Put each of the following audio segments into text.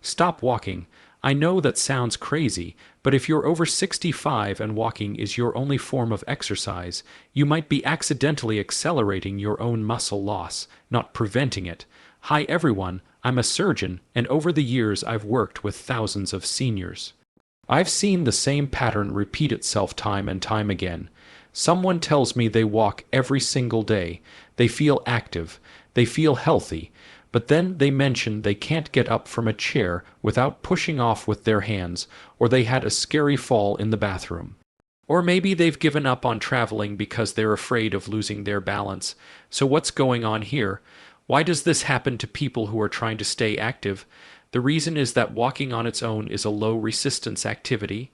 Stop walking. I know that sounds crazy, but if you're over 65 and walking is your only form of exercise, you might be accidentally accelerating your own muscle loss, not preventing it. Hi everyone, I'm a surgeon, and over the years I've worked with thousands of seniors. I've seen the same pattern repeat itself time and time again. Someone tells me they walk every single day, they feel active, they feel healthy, but then they mention they can't get up from a chair without pushing off with their hands, or they had a scary fall in the bathroom. Or maybe they've given up on traveling because they're afraid of losing their balance. So what's going on here? Why does this happen to people who are trying to stay active? The reason is that walking on its own is a low resistance activity.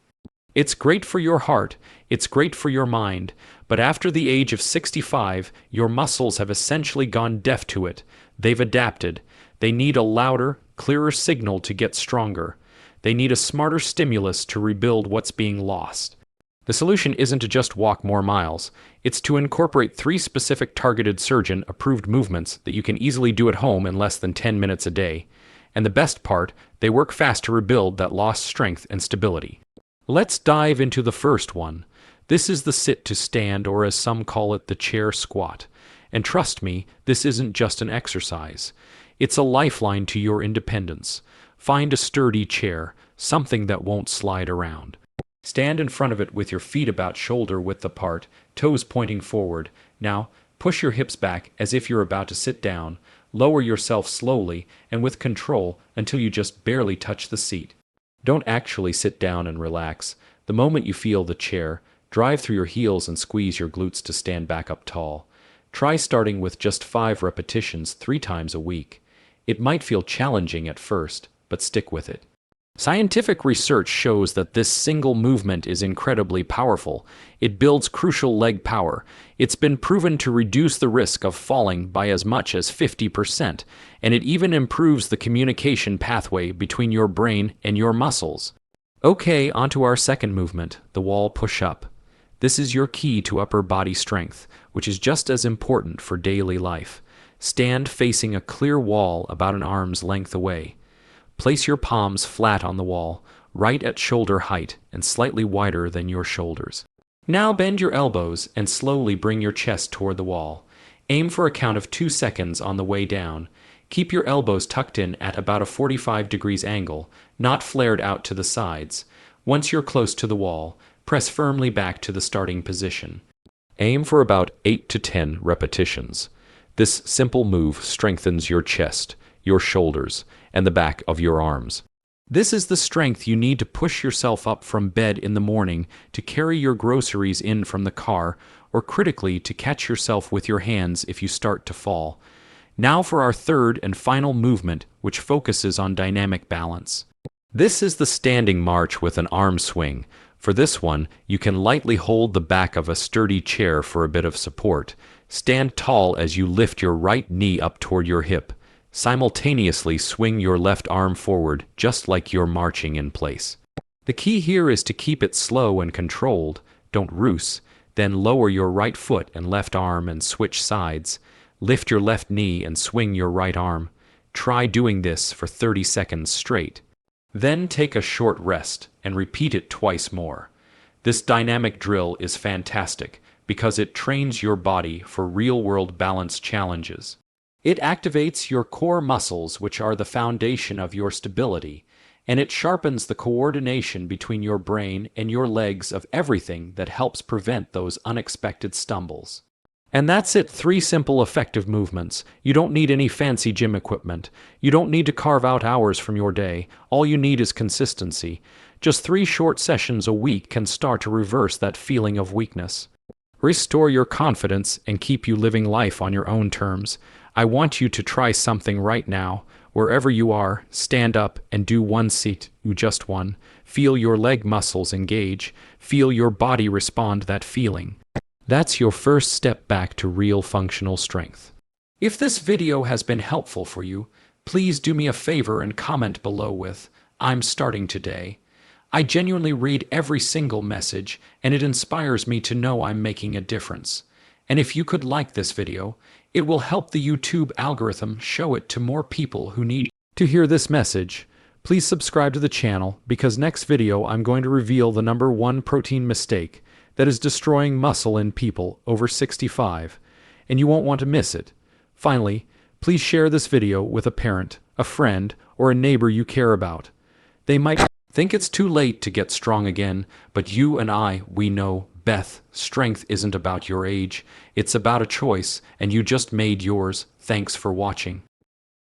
It's great for your heart, it's great for your mind, but after the age of 65, your muscles have essentially gone deaf to it. They've adapted. They need a louder, clearer signal to get stronger. They need a smarter stimulus to rebuild what's being lost. The solution isn't to just walk more miles. It's to incorporate 3 specific targeted surgeon-approved movements that you can easily do at home in less than 10 minutes a day. And the best part, they work fast to rebuild that lost strength and stability. Let's dive into the first one. This is the sit to stand, or as some call it, the chair squat. And trust me, this isn't just an exercise. It's a lifeline to your independence. Find a sturdy chair, something that won't slide around. Stand in front of it with your feet about shoulder width apart, toes pointing forward. Now, push your hips back as if you're about to sit down. Lower yourself slowly and with control until you just barely touch the seat. Don't actually sit down and relax. The moment you feel the chair, drive through your heels and squeeze your glutes to stand back up tall. Try starting with just 5 repetitions 3 times a week. It might feel challenging at first, but stick with it. Scientific research shows that this single movement is incredibly powerful. It builds crucial leg power. It's been proven to reduce the risk of falling by as much as 50%, and it even improves the communication pathway between your brain and your muscles. Okay, onto our second movement, the wall push-up. This is your key to upper body strength, which is just as important for daily life. Stand facing a clear wall about an arm's length away. Place your palms flat on the wall, right at shoulder height and slightly wider than your shoulders. Now bend your elbows and slowly bring your chest toward the wall. Aim for a count of 2 seconds on the way down. Keep your elbows tucked in at about a 45 degrees angle, not flared out to the sides. Once you're close to the wall, press firmly back to the starting position. Aim for about 8 to 10 repetitions. This simple move strengthens your chest, your shoulders, and the back of your arms. This is the strength you need to push yourself up from bed in the morning, to carry your groceries in from the car, or critically to catch yourself with your hands if you start to fall. Now for our third and final movement, which focuses on dynamic balance. This is the standing march with an arm swing. For this one, you can lightly hold the back of a sturdy chair for a bit of support. Stand tall as you lift your right knee up toward your hip. Simultaneously swing your left arm forward, just like you're marching in place. The key here is to keep it slow and controlled. Don't roost. Then lower your right foot and left arm and switch sides. Lift your left knee and swing your right arm. Try doing this for 30 seconds straight. Then take a short rest and repeat it twice more. This dynamic drill is fantastic because it trains your body for real-world balance challenges. It activates your core muscles, which are the foundation of your stability, and it sharpens the coordination between your brain and your legs of everything that helps prevent those unexpected stumbles. And that's it, 3 simple, effective movements. You don't need any fancy gym equipment. You don't need to carve out hours from your day. All you need is consistency. Just 3 short sessions a week can start to reverse that feeling of weakness. Restore your confidence and keep you living life on your own terms. I want you to try something right now. Wherever you are, stand up and do one set, just one. Feel your leg muscles engage. Feel your body respond to that feeling. That's your first step back to real functional strength. If this video has been helpful for you, please do me a favor and comment below with, "I'm starting today." I genuinely read every single message, and it inspires me to know I'm making a difference. And if you could like this video, it will help the YouTube algorithm show it to more people who need to hear this message. Please subscribe to the channel because next video I'm going to reveal the number one protein mistake that is destroying muscle in people over 65, and you won't want to miss it. Finally, please share this video with a parent, a friend, or a neighbor you care about. They might think it's too late to get strong again, but you and I, we know, Beth, strength isn't about your age. It's about a choice, and you just made yours. Thanks for watching.